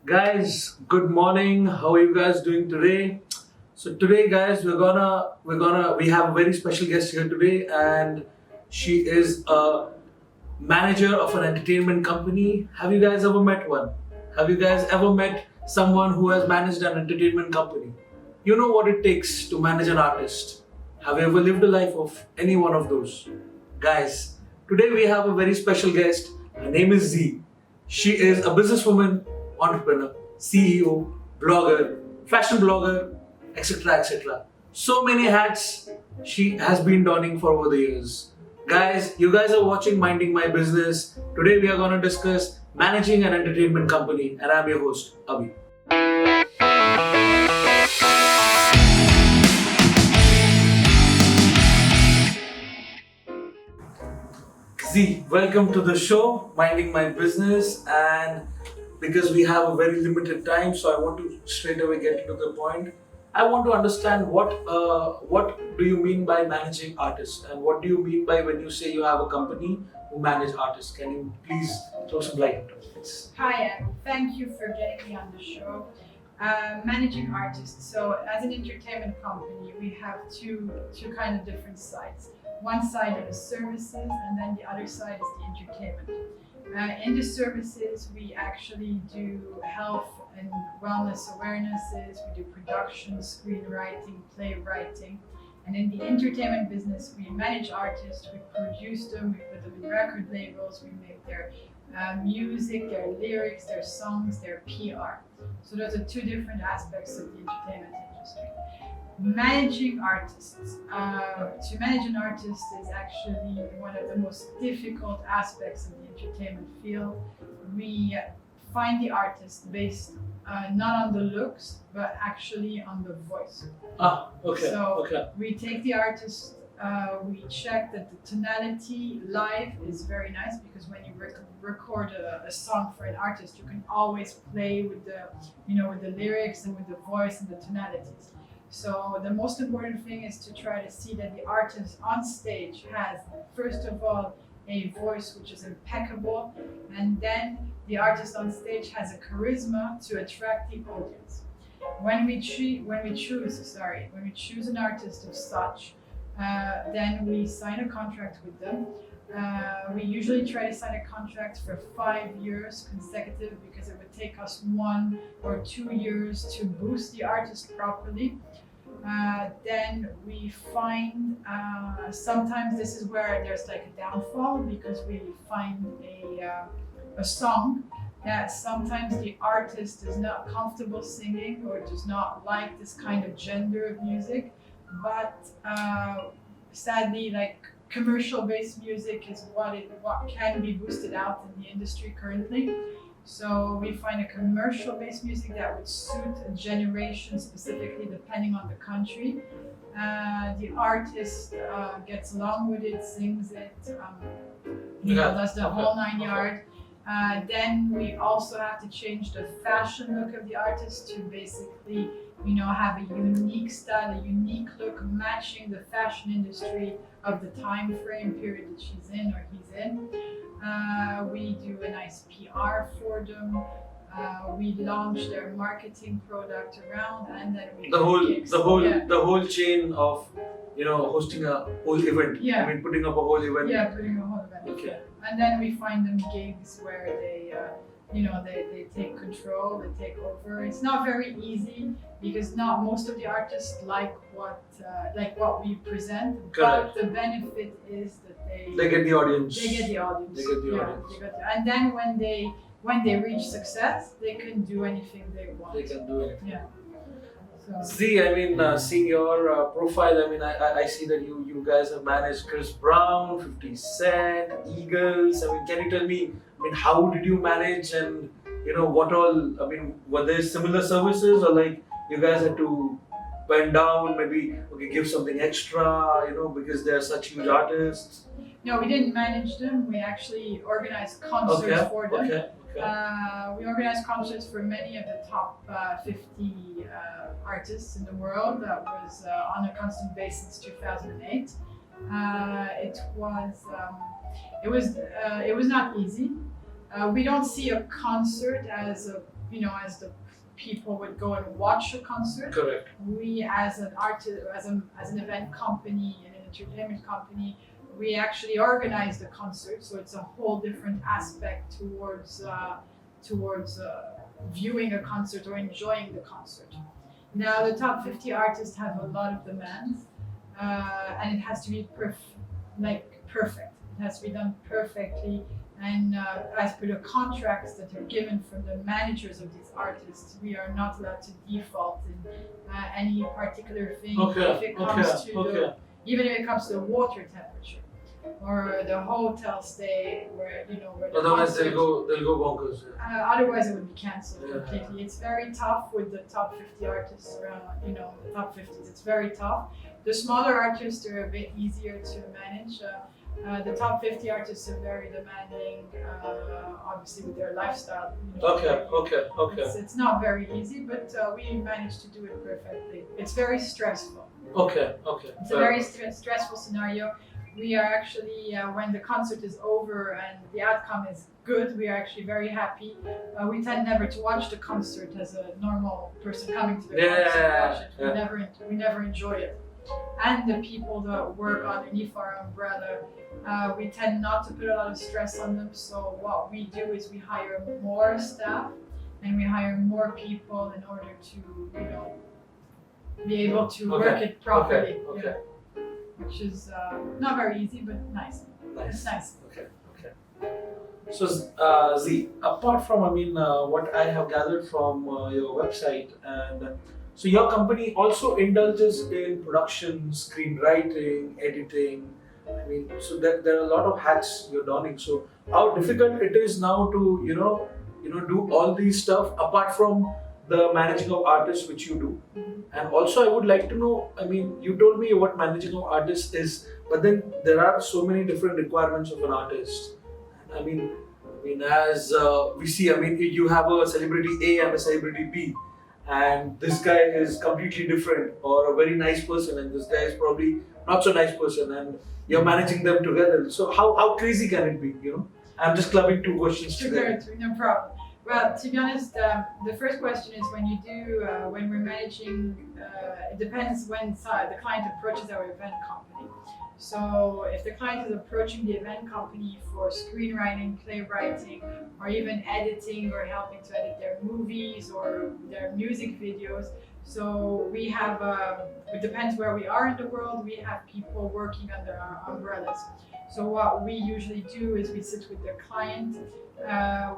Guys, good morning. How are you guys doing today? So today, guys, we have a very special guest here today, and she is a manager of an entertainment company. Have you guys ever met one? Have you guys ever met someone who has managed an entertainment company? You know what it takes to manage an artist. Have you ever lived a life of any one of those? Guys, today we have a very special guest. Her name is Z. She is a businesswoman, entrepreneur, CEO, blogger, fashion blogger, etc. etc. So many hats she has been donning for over the years. Guys, you guys are watching Minding My Business. Today we are going to discuss managing an entertainment company, and I'm your host, Abhi. Z, welcome to the show, Minding My Business. And because we have a very limited time, so I want to straight away get to the point. I want to understand what do you mean by managing artists, and what do you mean by when you say you have a company who manage artists? Can you please throw some light into it? Hi, thank you for getting me on the show. Managing artists. So, as an entertainment company, we have two kind of different sides. One side are the services, and then the other side is the entertainment. In the services, we actually do health and wellness awarenesses. We do production, screenwriting, playwriting. And in the entertainment business, we manage artists, we produce them, we put them in record labels, we make their music, their lyrics, their songs, their PR. So those are two different aspects of the entertainment industry. Managing artists. To manage an artist is actually one of the most difficult aspects of the entertainment field. We find the artist based not on the looks, but actually on the voice. Okay. So Okay. we take the artist, we check that the tonality live is very nice, because when you record a song for an artist, you can always play with the lyrics and with the voice and the tonalities. So the most important thing is to try to see that the artist on stage has, first of all, a voice which is impeccable, and then the artist on stage has a charisma to attract the audience. When we choose an artist of such, then we sign a contract with them. We usually try to sign a contract for 5 years consecutive, because it would take us 1 or 2 years to boost the artist properly. Then we find, sometimes this is where there's like a downfall, because we find a song that sometimes the artist is not comfortable singing, or does not like this kind of gender of music. But sadly, like, commercial-based music is what can be boosted out in the industry currently. So we find a commercial-based music that would suit a generation specifically, depending on the country. The artist gets along with it, sings it, does the whole 9 yards. Then we also have to change the fashion look of the artist to basically, have a unique style, a unique look matching the fashion industry of the time frame period that she's in or he's in. We do a nice PR for them. We launch their marketing product around, and then we The whole chain of hosting a whole event. Yeah. I mean, putting up a whole event. Yeah, putting a whole event. Okay. And then we find them gigs where they take control, they take over. It's not very easy, because not most of the artists like what we present. Correct. But the benefit is that They get the audience. they get the audience. They get the Yeah, audience. and then when they reach success, they can do anything they want. They can do it. Yeah. So. See, I mean, seeing your profile, I mean, I see that you guys have managed Chris Brown, 50 Cent, Eagles. I mean, can you tell me, I mean, how did you manage, and what all? I mean, were there similar services, or like you guys had to bend down, maybe give something extra, because they are such huge artists? No, we didn't manage them. We actually organized concerts for them. Okay. We organized concerts for many of the top 50 artists in the world. That was on a constant basis since 2008. It was not easy. We don't see a concert as a as the people would go and watch a concert. Correct. We, as an artist, as an event company and an entertainment company, we actually organize the concert, so it's a whole different aspect towards viewing a concert or enjoying the concert. Now, the top 50 artists have a lot of demands, and it has to be perfect. It has to be done perfectly, and as per the contracts that are given from the managers of these artists, we are not allowed to default in any particular thing. If it comes to even if it comes to the water temperature or the hotel stay, where the Otherwise concert, they'll go bonkers. Yeah. otherwise it would be cancelled completely. It's very tough with the top 50 artists around, the top 50s. It's very tough. The smaller artists are a bit easier to manage. The top 50 artists are very demanding, obviously with their lifestyle. Okay. It's not very easy, but we managed to do it perfectly. It's very stressful. Okay. It's a very stressful scenario. We are actually, when the concert is over and the outcome is good, we are actually very happy. We tend never to watch the concert as a normal person coming to the concert to watch it. We never enjoy it. And the people that work underneath our umbrella, we tend not to put a lot of stress on them. So what we do is we hire more staff and we hire more people in order to, be able to work it properly. Okay. Which is not very easy, but nice. It's nice. Okay. So, Z, apart from, what I have gathered from your website, and so your company also indulges in production, screenwriting, editing. So there are a lot of hats you're donning. So, how difficult it is now to, do all these stuff apart from the managing of artists, which you do. And also, I would like to know, you told me what managing of artists is, but then there are so many different requirements of an artist. As we see, you have a celebrity A and a celebrity B, and this guy is completely different, or a very nice person, and this guy is probably not so nice person, and you're managing them together. So how crazy can it be? I'm just clubbing two questions together. No problem. Well, to be honest, the first question is when we're managing, it depends when the client approaches our event company. So if the client is approaching the event company for screenwriting, playwriting, or even editing or helping to edit their movies or their music videos, so we have, it depends where we are in the world, we have people working under our umbrellas. So what we usually do is we sit with the client,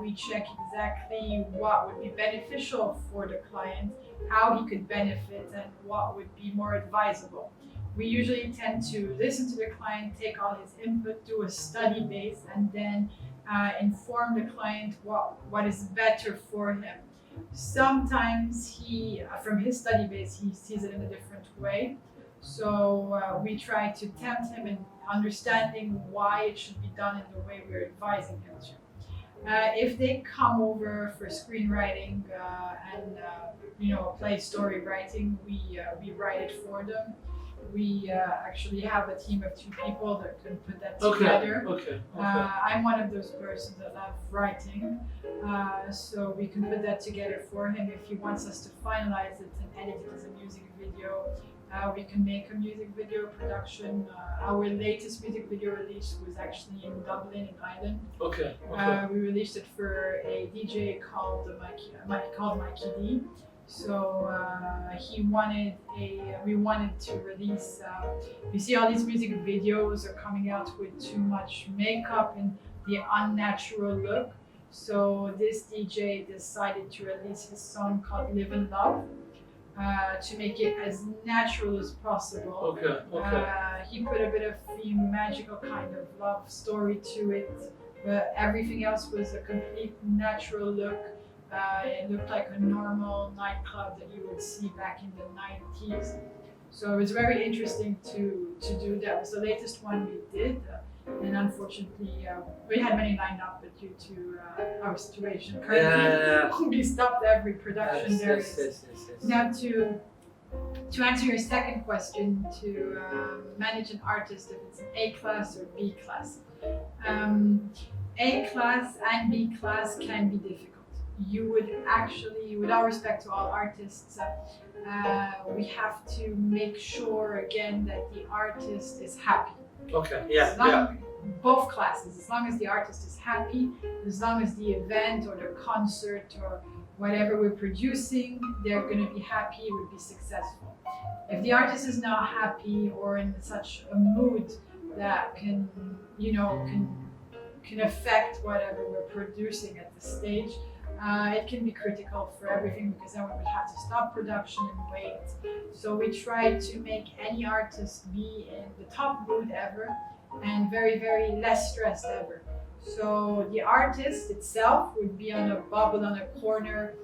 we check exactly what would be beneficial for the client, how he could benefit, and what would be more advisable. We usually tend to listen to the client, take all his input, do a study base, and then inform the client what is better for him. Sometimes from his study base, he sees it in a different way. So we try to tempt him in understanding why it should be done in the way we're advising him to. If they come over for screenwriting and play story writing, we write it for them. We actually have a team of 2 people that can put that together. Okay. I'm one of those persons that love writing, so we can put that together for him. If he wants us to finalize it and edit it as a music video, we can make a music video production. Our latest music video release was actually in Dublin, in Ireland. Okay. We released it for a DJ called Mikey D. So we wanted to release. You see, all these music videos are coming out with too much makeup and the unnatural look. So this DJ decided to release his song called "Live and Love." To make it as natural as possible. Okay. He put a bit of the magical kind of love story to it, but everything else was a complete natural look. It looked like a normal nightclub that you would see back in the 90s. So it was very interesting to do that. It was the latest one we did. And unfortunately, we had many lined up, but due to our situation currently, we stopped every production. Yes. Now, to answer your second question, to manage an artist, if it's an A class or B class, A class and B class can be difficult. you would actually, with all respect to all artists, we have to make sure again that the artist is happy. Okay. Yeah. As long, Yeah. Both classes, as long as the artist is happy, as long as the event or the concert or whatever we're producing, they're going to be happy, it would be successful. If the artist is not happy or in such a mood that can, can affect whatever we're producing at the stage, it can be critical for everything because then we would have to stop production and wait. So we try to make any artist be in the top mood ever and very, very less stressed ever. So the artist itself would be on a bubble on a corner,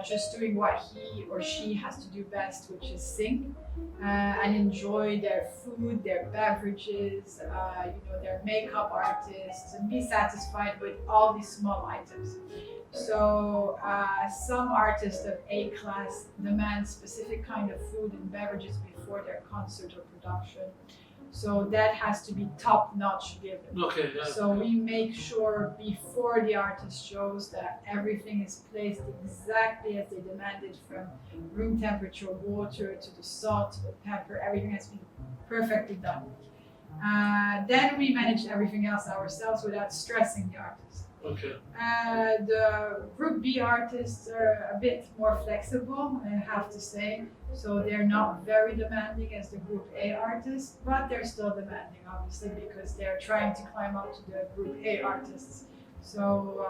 just doing what he or she has to do best, which is sing and enjoy their food, their beverages, their makeup artists, and be satisfied with all these small items. So some artists of A class demand specific kind of food and beverages before their concert or production. So that has to be top-notch given. Okay. Yeah. So we make sure before the artist shows that everything is placed exactly as they demanded, from room temperature water to the salt to the pepper, everything has been perfectly done. Then we manage everything else ourselves without stressing the artist. Okay. The Group B artists are a bit more flexible, I have to say. So they're not very demanding as the Group A artists, but they're still demanding, obviously, because they're trying to climb up to the Group A artists. So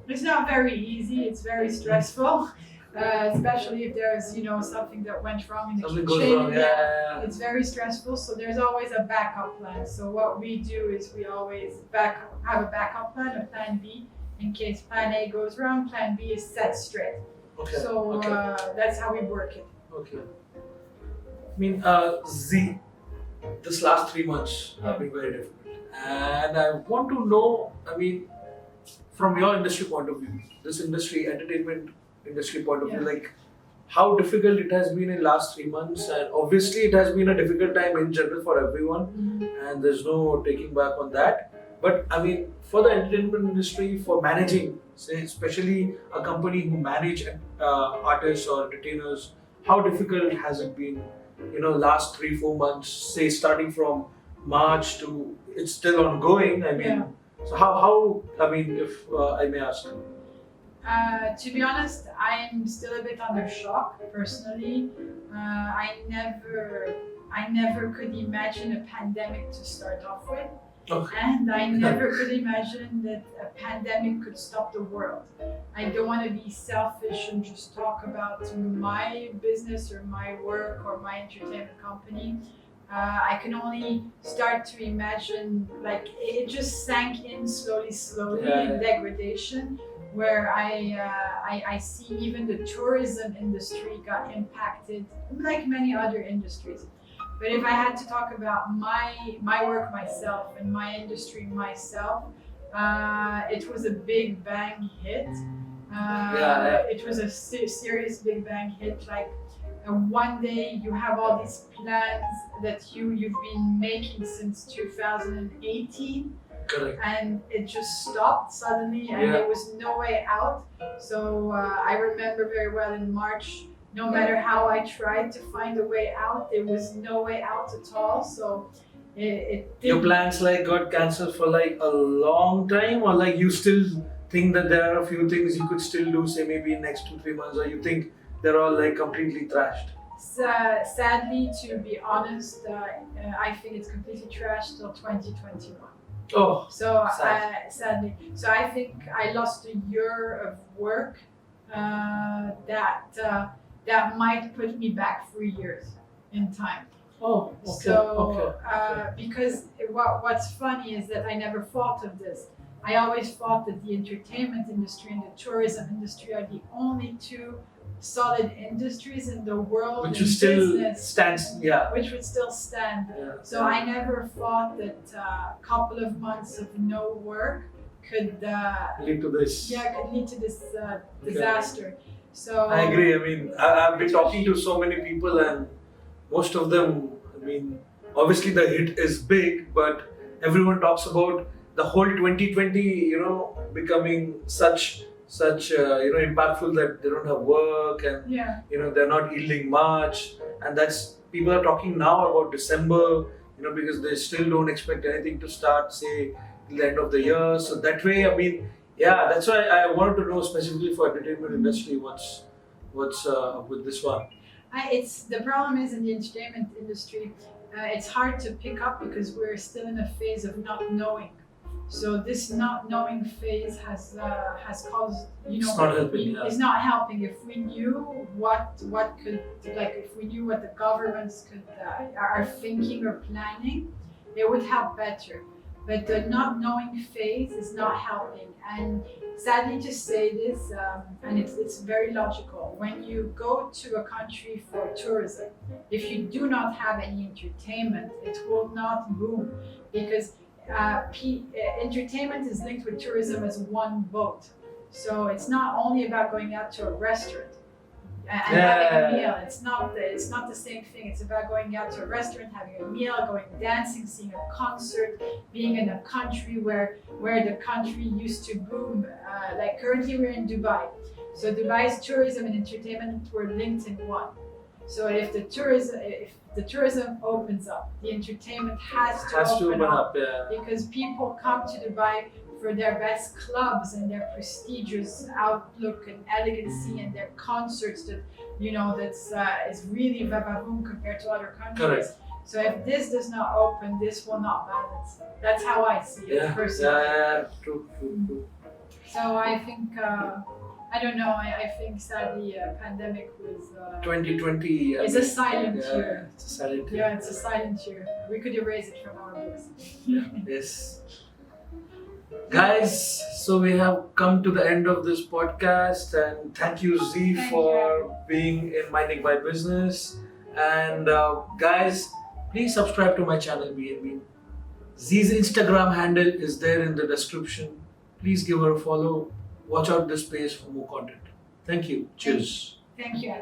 it's not very easy, it's very stressful, especially if there's something that went wrong in the Something kitchen. goes wrong. Yeah. It's very stressful, so there's always a backup plan. So what we do is we always have a backup plan, a plan B, in case plan A goes wrong, plan B is set straight. Okay. So Okay. that's how we work it. Okay. I mean, this last 3 months have been very difficult, and I want to know. I mean, from your industry point of view, this industry, entertainment industry point of view, Yeah. like how difficult it has been in last 3 months, and obviously it has been a difficult time in general for everyone, and there's no taking back on that. But I mean, for the entertainment industry, for managing, say, especially a company who manage artists or entertainers, how difficult has it been? Last 3-4 months, say starting from March to it's still ongoing. I mean, so how? I mean, if I may ask. To be honest, I'm still a bit under shock personally. I never could imagine a pandemic to start off with. Okay. And I never could imagine that a pandemic could stop the world. I don't want to be selfish and just talk about my business or my work or my entertainment company. I can only start to imagine, like, it just sank in slowly in degradation, where I see even the tourism industry got impacted, like many other industries. But if I had to talk about my work myself and my industry myself, it was a big bang hit. It was a serious big bang hit. Like one day you have all these plans that you've been making since 2018. Correct. And it just stopped suddenly, and there was no way out. So I remember very well in March, no matter how I tried to find a way out, there was no way out at all. So your plans like got cancelled for like a long time, or like you still think that there are a few things you could still do, say maybe in next 2-3 months, or you think they're all like completely trashed? Sadly, to be honest, I think it's completely trashed till 2021. Oh, so sad. Sadly, so I think I lost a year of work that might put me back 3 years in time. Oh, okay. So okay. Because what's funny is that I never thought of this. I always thought that the entertainment industry and the tourism industry are the only two solid industries in the world, which would still business, stands, which would still stand. Yeah. So I never thought that a couple of months of no work could lead to this. Yeah, could lead to this disaster. So I agree. I mean, I've been talking to so many people, and most of them, I mean, obviously the hit is big, but everyone talks about the whole 2020, becoming such such impactful that they don't have work and Yeah. they're not yielding much, and that's people are talking now about December, because they still don't expect anything to start, say, till the end of the year. So that way, I mean, yeah, that's why I wanted to know specifically for entertainment industry what's with this one. It's the problem is in the entertainment industry, it's hard to pick up because we're still in a phase of not knowing. So this not knowing phase has caused It's not helping. Yeah. is not helping. If we knew what could if we knew what the governments could are thinking or planning, it would help better. But the not knowing phase is not helping. And sadly to say this, and it's very logical. When you go to a country for tourism, if you do not have any entertainment, it will not boom because entertainment is linked with tourism as one boat. So it's not only about going out to a restaurant and having a meal. It's not the same thing. It's about going out to a restaurant, having a meal, going dancing, seeing a concert, being in a country where the country used to boom. Like currently we're in Dubai. So Dubai's tourism and entertainment were linked in one. So if the tourism opens up, the entertainment has to open up. Yeah. Because people come to Dubai for their best clubs and their prestigious outlook and elegancy and their concerts that that's is really vavavoom compared to other countries. Correct. So if this does not open, this will not balance. That's how I see it personally. Yeah, true. So I think I don't know. I think sadly, pandemic was 2020 is a silent year. It's a silent year. Yeah, it's a silent year. We could erase it from our books. Yes. Guys, so we have come to the end of this podcast, and thank you, Z, for being in Minding My Business. And guys, please subscribe to my channel, BNB. Z's Instagram handle is there in the description. Please give her a follow. Watch out this space for more content. Thank you. Cheers. Thank you.